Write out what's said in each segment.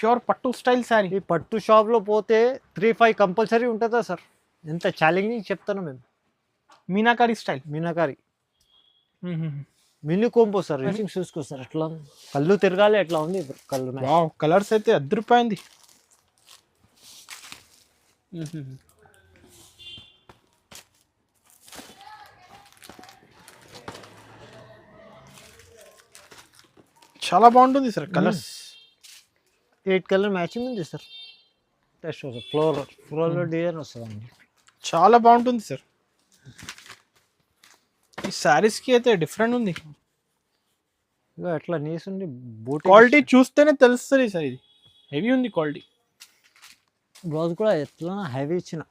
Pure పట్టు style sari. ఈ పట్టు షాప్లో పోతే 3-5 కంపల్సరీ ఉంటుందా సార్? ఎంత ఛాలెంజింగ్ చెప్తాను మేము. Meenakari style. Meenakari mini combo sir. Reaching చూసుకో సార్, ఎట్లా కళ్ళు తిరగాలి, ఎట్లా ఉంది కళ్ళు. వావ్, కలర్స్ అయితే అద్దరిపోయింది. చాలా బాగుంటుంది సార్ కలర్స్. 8 కలర్ మ్యాచింగ్ ఉంది సార్. టెస్ట్ ఫ్లోర్ డిజైన్ వస్తుంది. చాలా బాగుంటుంది సార్. ఈ శారీస్కి అయితే డిఫరెంట్ ఉంది. ఇక ఎట్లా నీస్ ఉంది. క్వాలిటీ చూస్తేనే తెలుస్తుంది సార్, ఇది హెవీ ఉంది క్వాలిటీ. బ్లౌజ్ కూడా ఎట్లా హెవీ ఇచ్చిన.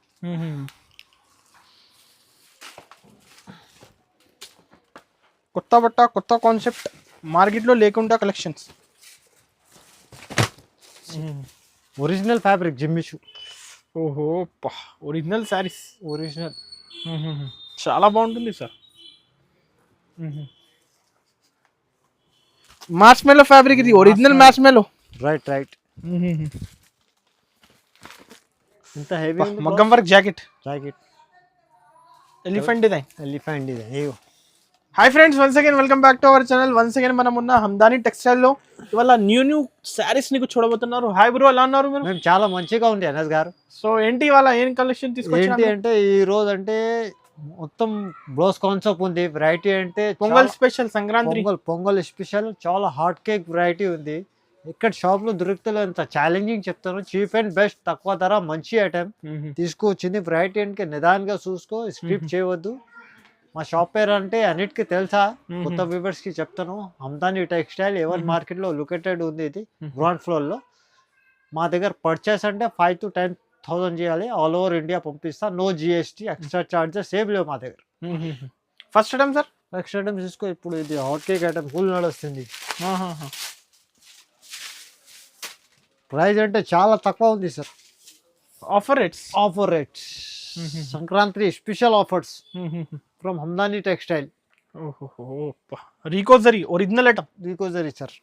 కొత్త బట్ట, కొత్త కాన్సెప్ట్, మార్కెట్లో లేకుండా కలెక్షన్స్. ఒరిజినల్ ఫ్యాబ్రిక్ జిమ్మిషు. ఓహో, ఒరిజినల్ శారీస్. ఒరిజినల్ చాలా బాగుంటుంది సార్. మార్ష్మెల్లో ఫ్యాబ్రిక్ ఇది, ఒరిజినల్ మార్ష్మెల్లో. రైట్. ఇంత హెవీ మగ్గం వర్క్ జాకెట్. Elephant design. అయ్యో. Hi friends, once again welcome back to our channel. Once again మనం ఉన్న హందాని టెక్స్టైల్లో ఇవాళ న్యూ శారీస్ నీకు చూడబోతున్నారు. హాయ్ బ్రో, ఎలా ఉన్నారు మీరు? మేము చాలా మంచిగా ఉంది అనస్ గారు. సో ఏంటి ఇవాళ ఏం కలెక్షన్ తీసుకొచ్చారు? ఏంటి అంటే ఈ రోజు అంటే మొత్తం బ్లౌజ్ కాన్సెప్ట్ ఉంది. వెరైటీ అంటే పొంగల్ స్పెషల్, సంక్రాంతి పొంగల్ స్పెషల్. చాలా హాట్ కేక్ వెరైటీ ఉంది. ఇక్కడ షాప్ లో దొరుకుతలేదు, అంత ఛాలెంజింగ్ చెప్తాను. చీప్ అండ్ బెస్ట్, తక్కువ ధర, మంచి ఐటమ్ తీసుకొచ్చింది. వెరైటీ అంటే నిదానంగా చూసుకో, స్క్రిప్ట్ చేయవద్దు. మా షాప్ పేరు అంటే అన్నిటికీ తెలుసా, కొత్త వ్యూవర్స్ కి చెప్తాను. హందాని టెక్స్టైల్ ఎవరి మార్కెట్ లో లొకేటెడ్ ఉంది. ఇది గ్రౌండ్ ఫ్లోర్ లో. మా దగ్గర పర్చేస్ అంటే 5,000 to 10,000 చేయాలి. ఆల్ ఓవర్ ఇండియా పంపిస్తా. నో జిఎస్టీ, ఎక్స్ట్రా చార్జెస్ ఏం లేవు మా దగ్గర. First item sir. Next item చూసుకో. ఇప్పుడు ఇది హాట్ కేక్ ఐటమ్ ఫుల్ నడుస్తుంది. ప్రైస్ అంటే చాలా తక్కువ ఉంది sir. Offer rates Sankranti special offers from Handani textile. రీకోజరీ ఒరిజినల్ ఐటమ్. రీకోజరీ sir.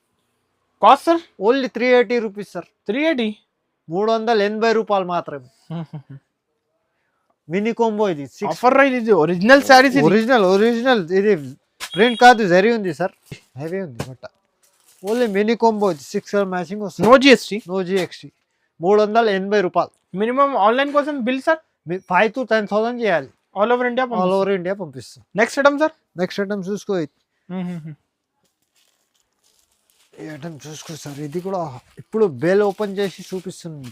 Cost sir only 380 rupees sir. 380, 380 రూపాయలు మాత్రమే. మినీ కోంబో ఇది. Offer right. ఇది ఒరిజినల్ శారీస్. ఒరిజినల్ ఇది ప్రింట్ కాదు, జరీ ఉంది సార్. హెవీ ఉంది బట్ట. Only mini combo 6 colour matching వస్తుంది. No GST. 380 రూపాయలు. మినిమం ఆన్లైన్ కోసం బిల్ సార్ 5,000 to 10,000 చేయాలి. ఆల్ ఓవర్ ఇండియా పంపిస్తాం. Next item sir. Next item చూసుకో. ఈ ఐటమ్ చూసుకో సార్. ఇది కూడా ఇప్పుడు బేల్ ఓపెన్ చేసి చూపిస్తుంది.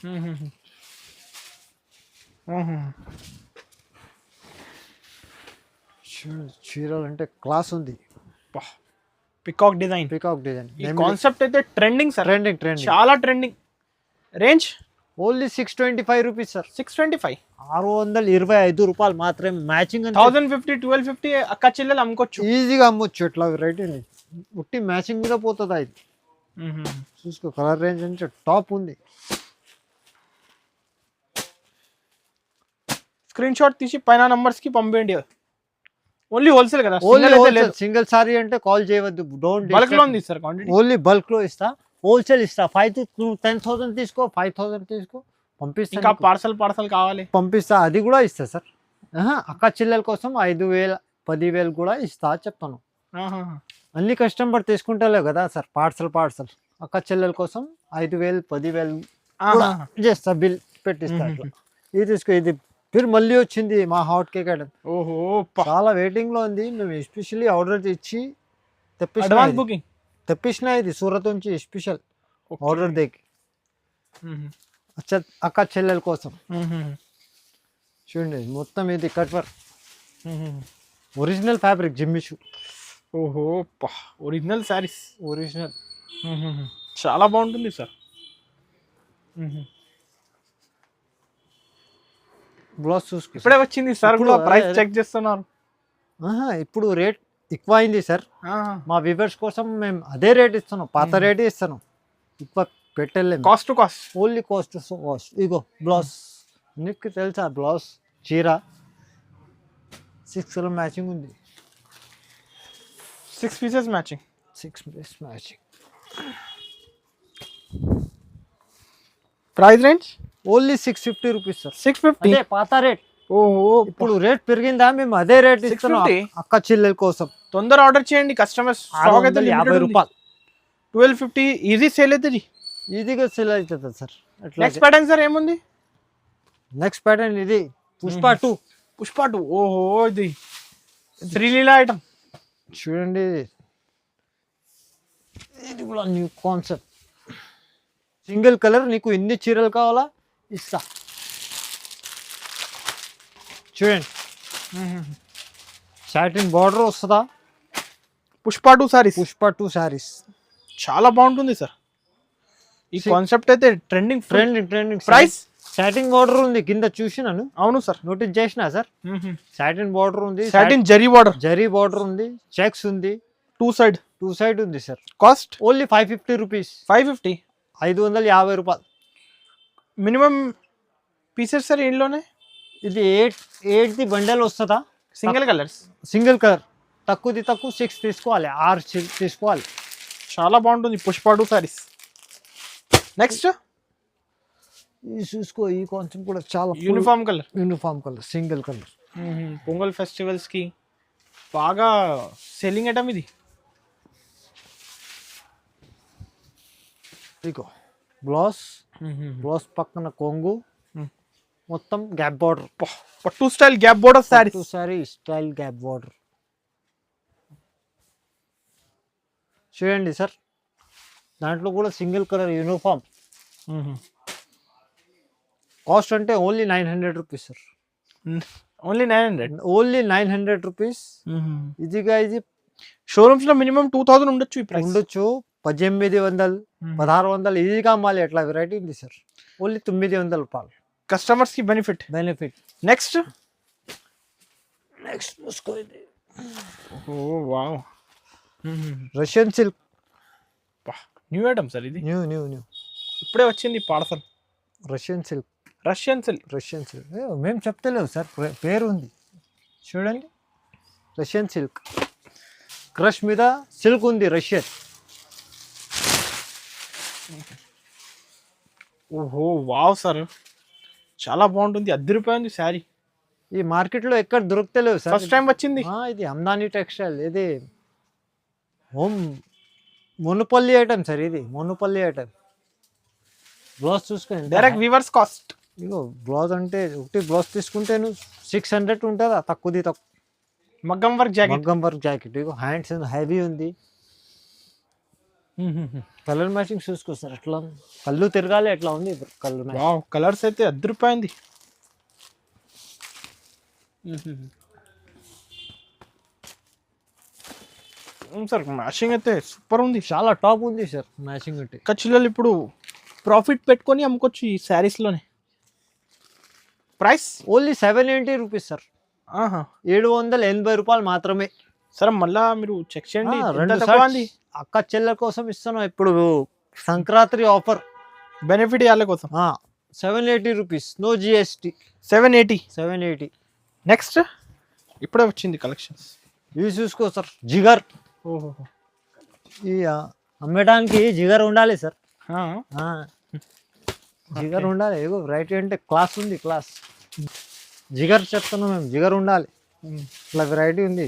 చీరలు అంటే క్లాస్ ఉంది. Peacock design. ఈ కాన్సెప్ట్ అయితే ట్రెండింగ్ సార్. ట్రెండింగ్ చాలా trending. Range only 625 rupees sir. 625, 625 రూపాయలు మాత్రమే. మ్యాచింగ్ 1050, 1250 అక్క చెల్లెలు అమ్ముకోవచ్చు, ఈజీగా అమ్మొచ్చు. ఇట్లా వెరైటీ ఉట్టి మ్యాచింగ్ మీద పోతుంది. ఇది చూసుకో. కలర్ రేంజ్ అంటే టాప్ ఉంది. స్క్రీన్ షాట్ తీసి పైన నంబర్స్ కి పంపేయండి. ఓన్లీ హోల్సేల్ కదా, సింగిల్ సారీ అంటే కాల్ చేయవద్దు. బల్క్ లో ఉంది సార్ క్వాంటిటీ. ఓన్లీ బల్క్ లో ఇస్తా, హోల్సేల్ ఇస్తా. 5,000 to 10,000 తీసుకో, 5,000 తీసుకో, పంపిస్తా. ఇంకా పార్సల్ కావాలి పంపిస్తా, అది కూడా ఇస్తా సార్. అక్క చెల్లెల కోసం 5,000, 10,000 కూడా ఇస్తా చెప్తాను. అన్ని కస్టమర్ తీసుకుంటలేవు కదా సార్. పార్సల్ అక్క చెల్లెల కోసం 5,000, 10,000 చేస్తా, బిల్ పెట్టిస్తా. ఇది తీసుకో. ఇది మీరు మళ్ళీ వచ్చింది మా హాట్ కేక్ ఐటమ్. ఓహో, చాలా వెయిటింగ్ లో ఉంది. మేము ఎస్పెషల్లీ ఆర్డర్ ఇచ్చి తెప్పించిన. ఇది సూరత్ నుంచి స్పెషల్ ఆర్డర్ దేకి అక్క చెల్లెల కోసం. చూడండి మొత్తం ఇది కట్ వర్క్. ఒరిజినల్ ఫ్యాబ్రిక్ జిమ్మిషు. ఓహో, ఒరిజినల్ శారీస్. ఒరిజినల్ చాలా బాగుంటుంది సార్. బ్లౌజ్ చూసుకో. ఇప్పుడే వచ్చింది సార్, ప్రైస్ చెక్ చేస్తున్నారు. ఇప్పుడు రేట్ ఎక్కువ అయింది సార్. మా వ్యూవర్స్ కోసం మేము అదే రేట్ ఇస్తున్నాం, పాత రేట్ ఇస్తాను. ఎక్కువ పెట్టలేము. Cost to cost, only cost to cost. Ego blouse నీకు తెలుసా, బ్లౌజ్ చీర 6 కలర్ మ్యాచింగ్ ఉంది. 6 pieces matching. 6 piece matching. Price range only 650 rupees sir. 650. అదే పాత రేట్. ఓహో, ఇప్పుడు రేట్ పెరిగిందా, మేము అదే రేట్ ఇస్తున్నాం 650. అక్క చెల్లెల కోసం. తొందర ఆర్డర్ చేయండి కస్టమర్స్. స్టాక్ అయితే 650 రూపాయలు 1250 ఈజీ సేల్ అవుతుంది. ఈజీగా సెల్ అవుతుంది సార్. నెక్స్ట్ ప్యాటర్న్ సార్ ఏముంది? నెక్స్ట్ ప్యాటర్న్ ఇది పుష్ప 2. పుష్ప 2. ఓహో, ఇది శ్రీలీల ఐటమ్ చూడండి, ఇది కూడా న్యూ కాన్సెప్ట్. సింగిల్ కలర్, నీకు ఎన్ని చీరలు కావాలా ఇస్తా. చూడండి, సాటిన్ బార్డర్ వస్తుందా. పుష్ప 2 సారీస్. పుష్ప 2 సారీస్ చాలా బాగుంటుంది సార్. ఈ కాన్సెప్ట్ అయితే trending. Trending. Price satin border ఉంది కింద, చూసినాను. అవును సార్, నోటీస్ చేసినా సార్. సాటిన్ బార్డర్ ఉంది, satin zari border, zari border ఉంది, చెక్స్ ఉంది, టూ సైడ్ ఉంది సార్. Cost only 550 rupees. 550. 550 రూపాయలు. మినిమం పీసెస్ సార్ ఇంట్లోనే. ఇది 8 బండల్ వస్తుందా. Single colours, single colour. తక్కువ 6 తీసుకోవాలి, 6 తీసుకోవాలి. చాలా బాగుంటుంది పుష్ప 2 సారీస్. నెక్స్ట్ ఇది చూసుకో, ఈ కాన్సెప్ట్ కూడా చాలా uniform colour, single colour. Pongal festivals కి బాగా సెల్లింగ్ ఐటమ్ ఇది. ఇగో బ్లౌజ్ పక్కన కొంగు, మొత్తం గ్యాప్ బార్డర్. పట్టు style gap border saris. Sorry style gap border. చూడండి సార్, దాంట్లో కూడా సింగిల్ కలర్ యూనిఫామ్. కాస్ట్ అంటే only 900 rupees sir. Only 900 rupees. ఇదిగా ఇది షోరూమ్స్ లో మినిమం 2000 ఉండొచ్చు. ఈ ప్రైస్ ఉండొచ్చు. 1800, 1600 ఈజీగా అమ్మాలి. ఎట్లా వెరైటీ ఉంది సార్. ఓన్లీ 900 రూపాయలు. కస్టమర్స్ కి బెనిఫిట్. నెక్స్ట్ చూసుకో, ఇది ఓ wow, Russian silk. New item sir ఇది. న్యూ ఇప్పుడే వచ్చింది పార్సల్. Russian silk. మేము చెప్తలేవు సార్, పేరు ఉంది చూడండి. రష్యన్ సిల్క్, క్రష్ మీద సిల్క్ ఉంది రష్యన్. ఓహో వావ్ సార్, చాలా బాగుంటుంది. 10 రూపాయలు ఉంది శారీ. ఈ మార్కెట్లో ఎక్కడ దొరుకుతలేవు సార్. ఫస్ట్ టైం వచ్చింది. ఇది హందాని టెక్స్టైల్. ఇది హోమ్ మొనుపల్లి ఐటమ్ సార్. ఇది మొనుపల్లి ఐటమ్. బ్లౌజ్ చూసుకోండి, డైరెక్ట్ వీవర్స్ కాస్ట్. ఇగో బ్లౌజ్ అంటే ఒకటి బ్లౌజ్ తీసుకుంటే 600 ఉంటుందా. తక్కువ మగ్గం వర్క్ జాకెట్. ఇగో హ్యాండ్స్ హెవీ ఉంది. కలర్ మ్యాచింగ్ చూసుకో సార్, ఎట్లా కళ్ళు తిరగాలి, ఎట్లా ఉంది కలర్. కలర్స్ అయితే 10 రూపాయలు. సార్ మ్యాచింగ్ అయితే సూపర్ ఉంది, చాలా టాప్ ఉంది సార్ మ్యాచింగ్. అంటే ఖచ్చితంగా ఇప్పుడు ప్రాఫిట్ పెట్టుకొని అమ్ముకోవచ్చు ఈ శారీస్ లోనే. Price only 780 rupees sir. 780 రూపాయలు మాత్రమే. సరే మళ్ళా మీరు చెక్ చేయండి. 2 అక్క చెల్లెల కోసం ఇస్తున్నాం ఇప్పుడు, సంక్రాంతి ఆఫర్. బెనిఫిట్ ఇవ్వాలి కోసం 780 రూపీస్, నో జిఎస్టీ. 780. నెక్స్ట్ ఇప్పుడే వచ్చింది కలెక్షన్స్. ఇవి చూసుకో సార్, జిగర్. ఓహో, ఈ అమ్మడానికి జిగర్ ఉండాలి సార్. జిగర్ ఉండాలి. ఏగో వెరైటీ అంటే క్లాస్ ఉంది, క్లాస్. జిగర్ చెప్తున్నాం మేము, జిగర్ ఉండాలి. ఇట్లా వెరైటీ ఉంది.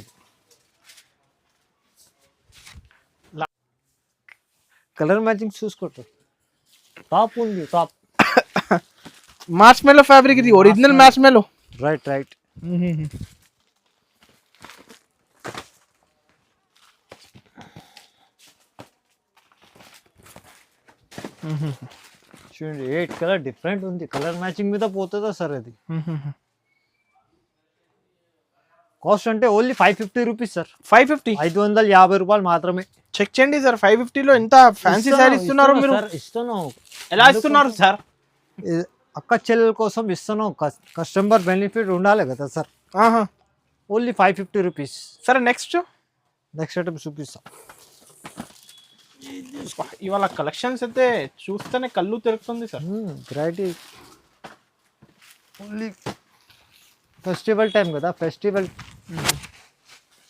కలర్ మ్యాచింగ్ చూసుకోవచ్చు, టాప్ ఉంది, టాప్. మార్ష్మెల్లో ఫ్యాబ్రిక్ ఇది, ఒరిజినల్ మార్ష్మెల్లో. రైట్. చూడండి, 8 కలర్ డిఫరెంట్ ఉంది. కలర్ మ్యాచింగ్ మీద పోతుందా సార్ అది. కాస్ట్ అంటే ఓన్లీ 550 రూపీస్ సార్. 550 రూపాయలు మాత్రమే. చెక్ చేయండి సార్, 550లో ఎంత ఫ్యాన్సీ సారీ ఇస్తున్నారు మీరు. ఇస్తున్నాం. ఎలా ఇస్తున్నారు సార్? అక్క చెల్లెల కోసం ఇస్తున్నాం. కస్టమర్ బెనిఫిట్ ఉండాలి కదా సార్. Only 550 rupees. సరే నెక్స్ట్ ఐటమ్ చూపిస్తాం. ఇవాళ కలెక్షన్స్ అయితే చూస్తేనే కళ్ళు తిరుగుతుంది sir. Variety only festival time కదా, ఫెస్టివల్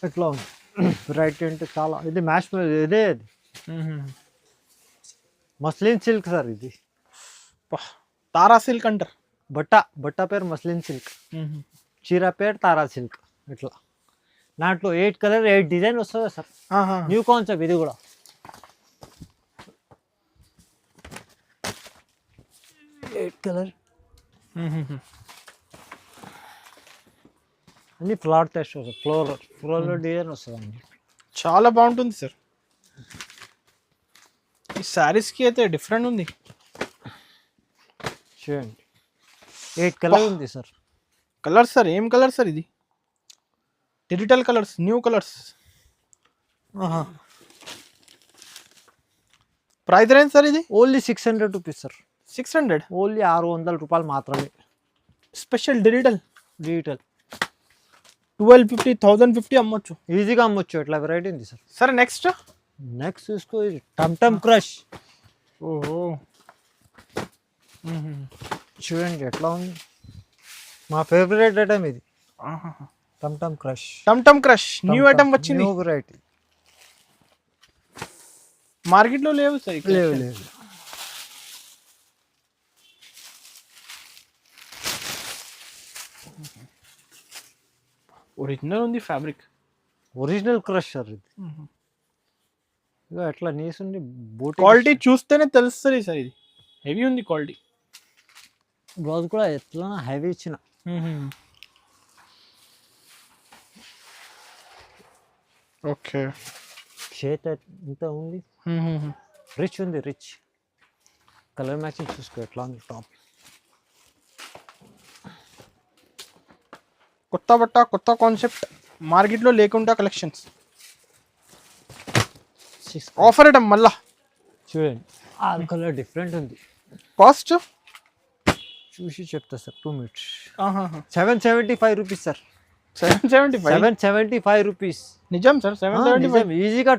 ఎట్లా ఉంది వెరైటీ అంటే చాలా. ఇది మ్యాచ్ ఇదే మస్లిన్ సిల్క్ సార్. ఇది తారా సిల్క్ అంటారు. బట్ట పేరు మస్లిన్ సిల్క్, చీర పేరు తారా సిల్క్. ఇట్లా దాంట్లో 8 కలర్ 8 డిజైన్ వస్తుంది సార్. న్యూ కాన్సెప్ట్ ఇది కూడా. కలర్ అన్ని ఫ్లవర్ టెస్ట్ వస్తుంది, ఫ్లోరల్ డిజైన్ వస్తుంది. చాలా బాగుంటుంది సార్. ఈ శారీస్కి అయితే డిఫరెంట్ ఉంది. చూడండి 8 కలర్ ఉంది సార్. కలర్ సార్, ఏం కలర్ సార్ ఇది? Digital colours, new colours. Price range sir ఇది? Only 600 rupees sir. 600, ఓన్లీ 600 రూపాయలు మాత్రమే. స్పెషల్ డిజిటల్ 1250 1050 అమ్మొచ్చు, ఈజీగా అమ్మొచ్చు. ఇట్లా వెరైటీ ఉంది సార్. సరే నెక్స్ట్ చూసుకో, ఇది టమ్ క్రష్. ఓహో, చూడండి ఎట్లా ఉంది. మా ఫేవరెట్ ఐటమ్ ఇది, టమ్ క్రష్. టమ్ క్రష్ న్యూ ఐటమ్ వచ్చింది. న్యూ వెరైటీ మార్కెట్లో లేవు సార్. లేవు. ఒరిజినల్ ఉంది ఫ్యాబ్రిక్, ఒరిజినల్ క్రష్ సార్ ఇది. ఇక ఎట్లా నీస్ ఉంది. క్వాలిటీ చూస్తేనే తెలుస్తుంది సార్. ఇది హెవీ ఉంది క్వాలిటీ. బ్లౌజ్ కూడా ఎట్లా హెవీ ఇచ్చిన. ఓకే, చేత ఇంత ఉంది, రిచ్ ఉంది. కలర్ మ్యాచింగ్ చూసుకో ఎట్లా ఉంది. టాప్ కొత్త బట్ట, కొత్త కాన్సెప్ట్, మార్కెట్లో లేకుండా కలెక్షన్స్. ఆఫర్ ఐటమ్ మళ్ళా చూడండి, ఆ కలర్ డిఫరెంట్ ఉంది. కాస్ట్ చూసి చెప్తా sir, 2 minutes. 775 rupees sir. 775 rupees. నిజం సార్, 775 ఈజీగా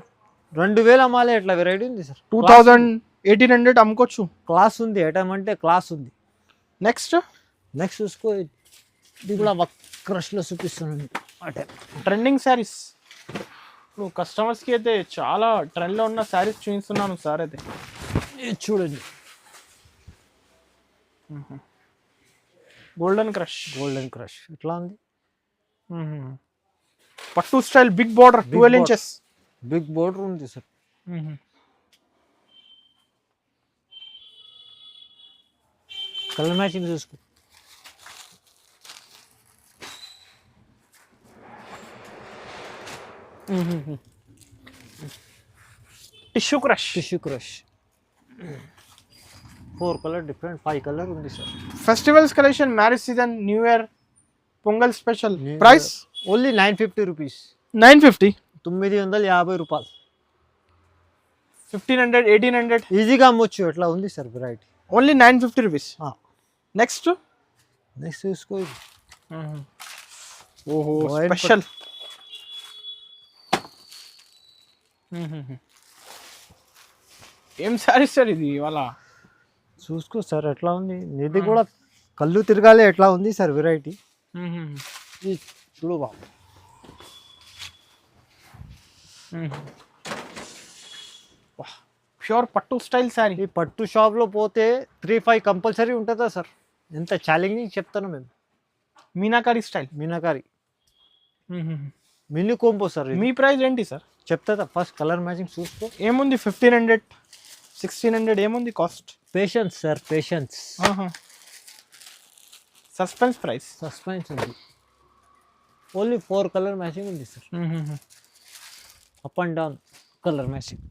2000 అమ్మాలి. ఎట్లా వెరైటీ ఉంది సార్. 2000 1800 అమ్ముకోవచ్చు. క్లాస్ ఉంది, ఐటమ్ అంటే క్లాస్ ఉంది. నెక్స్ట్ చూసుకో, ఇది కూడా క్రష్లో చూపిస్తున్నాను. ట్రెండింగ్ శారీస్. ఇప్పుడు కస్టమర్స్కి అయితే చాలా ట్రెండ్లో ఉన్న శారీస్ చూపిస్తున్నాను సార్. అయితే చూడండి, గోల్డెన్ క్రష్ ఇట్లా ఉంది. పట్టు style, big border, 12 inches. Big border ఉంది సార్. కలర్ మ్యాచింగ్ చూసుకో. Tissue crush 4 colour different, 5 colour ఉంది sir. Festivals collection, marriage season, new year, Pongal special. Price only 950 rupees. 950, 950 రూపాయలు. 1500 1800 ఈజీగా అమ్మొచ్చు. ఎట్లా ఉంది sir variety. Only 950 rupees. Next చూసుకో. ఓహో, స్పెషల్. ఏం సారీస్ సార్ ఇది ఇవాళ? చూసుకో సార్ ఎట్లా ఉంది. ఇది కూడా కళ్ళు తిరగాలి ఎట్లా ఉంది సార్ వెరైటీ. చూడు బాబు, ప్యూర్ పట్టు స్టైల్ సారీ. ఈ పట్టు షాప్లో పోతే 3-5 కంపల్సరీ ఉంటుందా సార్. ఎంత ఛాలెంజింగ్ చెప్తాను మేము. Meenakari style, mini combo sir. మీ ప్రైస్ ఏంటి సార్? చెప్తా. ఫస్ట్ కలర్ మ్యాచింగ్ చూసుకో. ఏముంది? 1500 1600 ఏముంది cost? Patience sir, patience. Suspense price. Suspense ఉంది. ఓన్లీ 4 కలర్ మ్యాచింగ్ ఉంది sir. Up and down colour matching.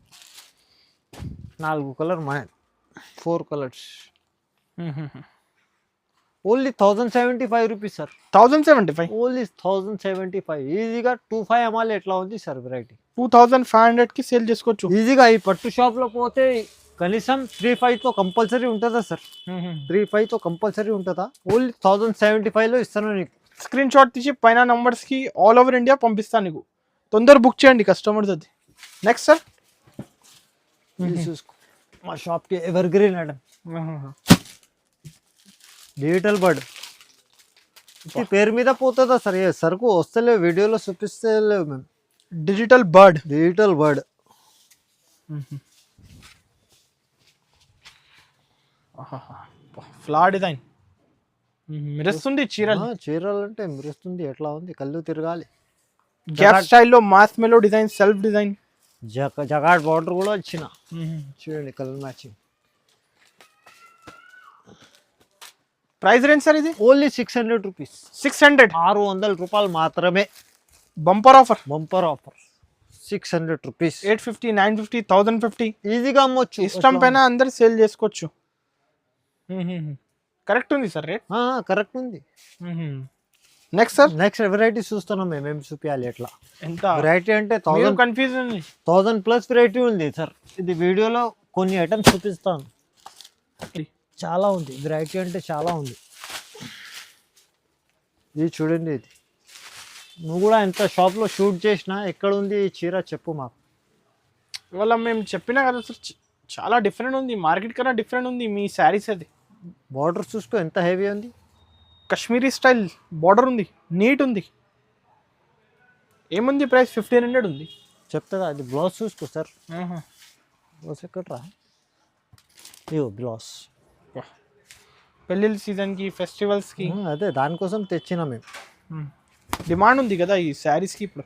4 colour 4 colours. Only 1075 rupees sir. 1075, only 1075. ఈజీగా 25 అమ్మాలి. ఎట్లా ఉంది సార్ వెరైటీ. 2500 కి సేల్ చేసుకోవచ్చు ఈజీగా. ఈ పట్టు షాప్లో పోతే కనీసం 3-5తో కంపల్సరీ ఉంటుందా సార్. 3-5తో కంపల్సరీ ఉంటుందా. ఓన్లీ 1075లో ఇస్తాను నీకు. స్క్రీన్ షాట్ తీసి పైన నంబర్స్కి ఆల్ ఓవర్ ఇండియా పంపిస్తాను నీకు. తొందర బుక్ చేయండి కస్టమర్స్. అది నెక్స్ట్ సార్ చూసుకో. మా షాప్కి ever green item, digital bird. పేరు మీద పోతుందా సార్. ఏ సరుకు వస్తలేవు, వీడియోలో చూపిస్తలేవు మేము. Digital bird. ఫ్లా డిజైన్ మెరుస్తుంది చీరలు. చీరలు అంటే మెరుస్తుంది, ఎట్లా ఉంది, కళ్ళు తిరగాలి. గ్యాప్ స్టైల్లో మాస్ మెలో డిజైన్, సెల్ఫ్ డిజైన్, జగాడ్ బార్డర్ కూడా వచ్చిన చూడండి, colour matching. Price range sir ఇది? Only 600 rupees. 600, 600 రూపాయలు మాత్రమే. Bumper offer. 600 రూపీస్. 850, 950, 1050 ఈజీగా అమ్మొచ్చు. ఇష్టం పైన అందరు సేల్ చేసుకోవచ్చు. కరెక్ట్ ఉంది సార్ రేట్? కరెక్ట్ ఉంది. నెక్స్ట్ సార్, నెక్స్ట్ వెరైటీ చూస్తున్నాం మేము, ఏం చూపించాలి ఎట్లా. ఎంత వెరైటీ అంటే కన్ఫ్యూజ్ ఉంది. 1000+ వెరైటీ ఉంది సార్. ఇది వీడియోలో కొన్ని ఐటమ్స్ చూపిస్తాను. చాలా ఉంది వెరైటీ, అంటే చాలా ఉంది. ఇది చూడండి, ఇది నువ్వు కూడా ఎంత షాప్లో షూట్ చేసినా ఎక్కడ ఉంది ఈ చీర చెప్పు మాకు. ఇవాళ మేము చెప్పినా కదా సార్, చాలా డిఫరెంట్ ఉంది, మార్కెట్ కన్నా డిఫరెంట్ ఉంది మీ శారీస్. అది బార్డర్ చూసుకో ఎంత హెవీ ఉంది, కాశ్మీరీ స్టైల్ బార్డర్ ఉంది, నీట్ ఉంది. ఏముంది ప్రైస్? 1500 ఉంది. చెప్తా. అది బ్లౌజ్ చూసుకో సార్. బ్లౌజ్ ఎక్కడ రా, ఇగో బ్లౌజ్. పెళ్ళిళ్ళ సీజన్కి, ఫెస్టివల్స్కి అదే దానికోసం తెచ్చినా మేము. డిమాండ్ ఉంది కదా ఈ శారీస్కి ఇప్పుడు.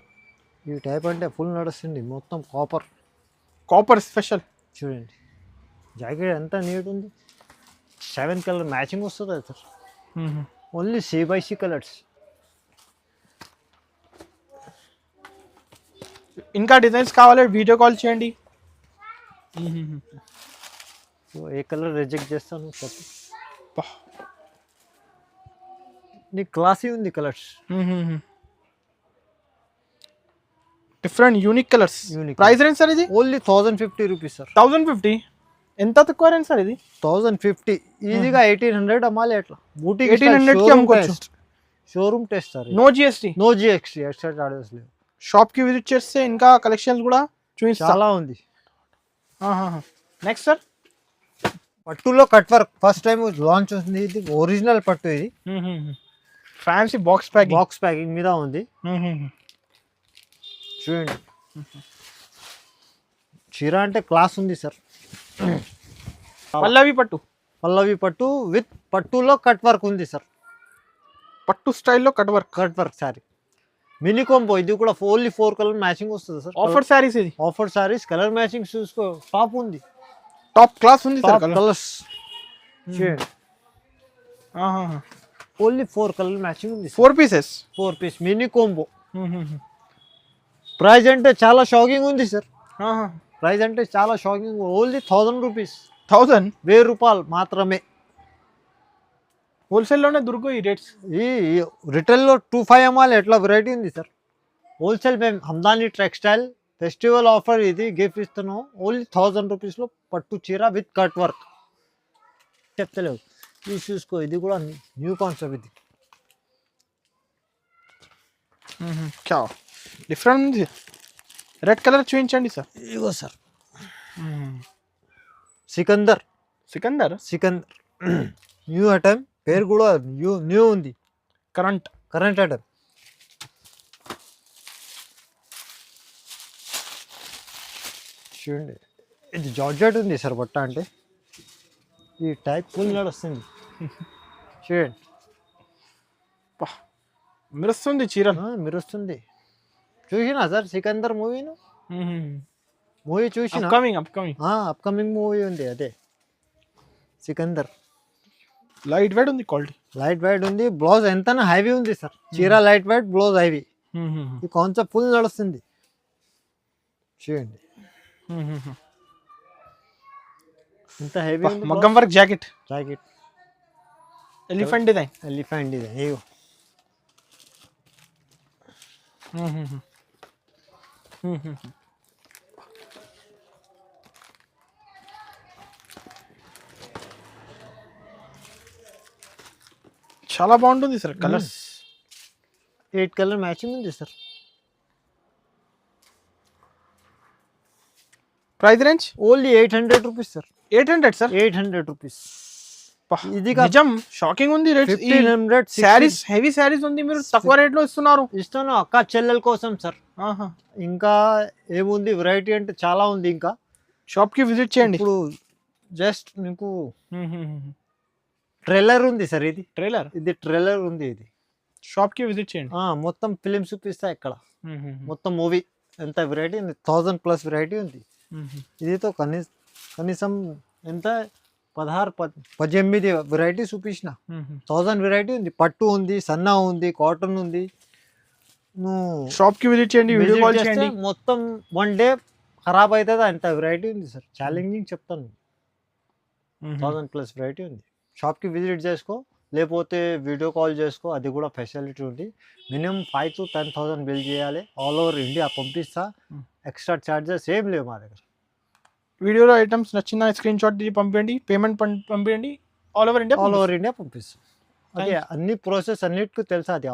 ఈ టైప్ అంటే ఫుల్ నడుస్తుంది, మొత్తం కాపర్ స్పెషల్. చూడండి జాకెట్ ఎంత నీట్ ఉంది. 7 కలర్ మ్యాచింగ్ వస్తుంది సార్. Only C/C colours. ఇంకా డిజైన్స్ కావాలి వీడియో కాల్ చేయండి. ఏ కలర్ రిజెక్ట్ చేస్తాను చెప్పు. నీకు క్లాసీ ఉంది colours, different unique colours. Price range sir ఇది? Only 1050 rupees sir. 1050 ఎంత తక్కువ రేంజ్ సార్ ఇది? 1050 ఈజీగా 1800 అమ్మాలి. ఎట్లా బూటీ 1800 కి అమ్ముకోవచ్చు. Showroom test sir. No GST, no GST, extra charges లేవు. షాప్ కి విజిట్ చేస్తే ఇంకా కలెక్షన్స్ కూడా చూపిస్తా. చాలా ఉంది. నెక్స్ట్ సార్, పట్టులో cut work first time launch ఉంది. ఇది ఒరిజినల్ పట్టు. ఇది ఫ్యాన్సీ బాక్స్ ప్యాకింగ్ మీద ఉంది. చూడండి చీర అంటే క్లాస్ ఉంది సార్. పల్లవి పట్టు విత్ పట్టులో కట్ వర్క్ ఉంది సార్. పట్టు స్టైల్లో cut work sari. Mini combo. ఇది కూడా ఓన్లీ 4 కలర్ మ్యాచింగ్ వస్తుంది సార్. ఆఫర్ సారీస్ ఇది. ఆఫర్ సారీస్ కలర్ మ్యాచింగ్ చూసుకో, టాప్ ఉంది, టాప్ క్లాస్ ఉంది సార్. కలర్స్ చూడండి. ఓన్లీ 4 కలర్ మ్యాచింగ్ ఉంది. 4 pieces, 4 piece mini combo. Price అంటే చాలా షాకింగ్ ఉంది సార్. ప్రైస్ అంటే చాలా షాకింగ్. Only 1000 rupees. 1000 రూపాయలు మాత్రమే. హోల్సేల్లోనే దొరుకు ఈ రేట్స్. ఈ రిటైల్లో 25 అమ్మాలి. ఎట్లా వెరైటీ ఉంది సార్. హోల్సేల్ మేము హందాని టెక్స్టైల్ ఫెస్టివల్ ఆఫర్ ఇది గిఫ్ట్ ఇస్తున్నాం. ఓన్లీ 1000 రూపీస్లో పట్టు చీర విత్ కట్ వర్క్. చెప్తలేవు ఇది చూసుకో. ఇది కూడా న్యూ కాన్సెప్ట్. ఇది డిఫరెంట్ ఉంది. రెడ్ కలర్ చూపించండి సార్. ఇగో సార్, సికందర్ న్యూ ఐటమ్. పేరు కూడా న్యూ ఉంది. Current item. చూడండి ఇది జార్జెట్ ఉంది సార్. బట్ట అంటే ఈ టైప్ ఫుల్ నడుస్తుంది. చూడండి మెరుస్తుంది చీర, మెరుస్తుంది. చూసినా సార్ సికందర్ మూవీను? మూవీ చూసిన. అప్కమింగ్ మూవీ ఉంది అదే సికందర్. లైట్ వెయిట్ ఉంది, క్వాలిటీ లైట్ వెయిట్ ఉంది. బ్లౌజ్ ఎంత హైవీ ఉంది సార్. చీర లైట్ వెయిట్, బ్లౌజ్ హైవీ. ఈ కాన్సెప్ట్ ఫుల్ నడుస్తుంది. చూడండి ఎంత హెవీ ఉంది. మగ్గం వర్క్ జాకెట్. Elephant design. ఇగో చాలా బాగుంటుంది సార్. కలర్స్ 8 కలర్ మ్యాచింగ్ ఉంది sir. Price range only 800 rupees sir. 800 sir. 800 rupees. ఇది నిజం షాకింగ్ ఉంది రేట్. 1500 సారీస్, హెవీ సారీస్ ఉంది, మీరు తక్కువ రేట్ లో ఇస్తున్నారు. ఇస్తాను అక్క చెల్లెల కోసం సార్. ఇంకా ఏముంది వెరైటీ అంటే చాలా ఉంది. ఇంకా షాప్ కి విజిట్ చేయండి. ఇప్పుడు జస్ట్ మీకు ట్రైలర్ ఉంది సార్, ట్రైలర్ ఇది ట్రైలర్ ఉంది. ఇది షాప్ కి విజిట్ చేయండి. మొత్తం ఫిలిం చూపిస్తా ఇక్కడ, మొత్తం మూవీ ఎంత వెరైటీ ఉంది, 1000+ వెరైటీ ఉంది. ఇదితో కనీసం ఎంత 18 వెరైటీ చూపించిన. 1000 వెరైటీ ఉంది. పట్టు ఉంది, సన్నా ఉంది, కాటన్ ఉంది. షాప్ కి విజిట్ చేయండి, వీడియో కాల్ చేయండి. మొత్తం 1 డే ఖరాబ్ అవుతుంది, అంత వెరైటీ ఉంది సార్. ఛాలెంజింగ్ చెప్తాను, 1000+ వెరైటీ ఉంది. షాప్కి విజిట్ చేసుకో, లేకపోతే వీడియో కాల్ చేసుకో, అది కూడా ఫెసిలిటీ ఉంది. మినిమం 5,000 to 10,000 బిల్ చేయాలి. ఆల్ ఓవర్ ఇండియా పంపిస్తా, ఎక్స్ట్రా ఛార్జెస్ ఏం లేవు మా దగ్గర. వీడియోలో ఐటమ్స్ నచ్చిన స్క్రీన్ షాట్ తీసి పంపించండి, పేమెంట్ పంపించండి, ఆల్ ఓవర్ ఇండియా పంపిస్తాం. ఓకే, అన్ని ప్రాసెస్ అన్నిటికీ తెలుసా అది.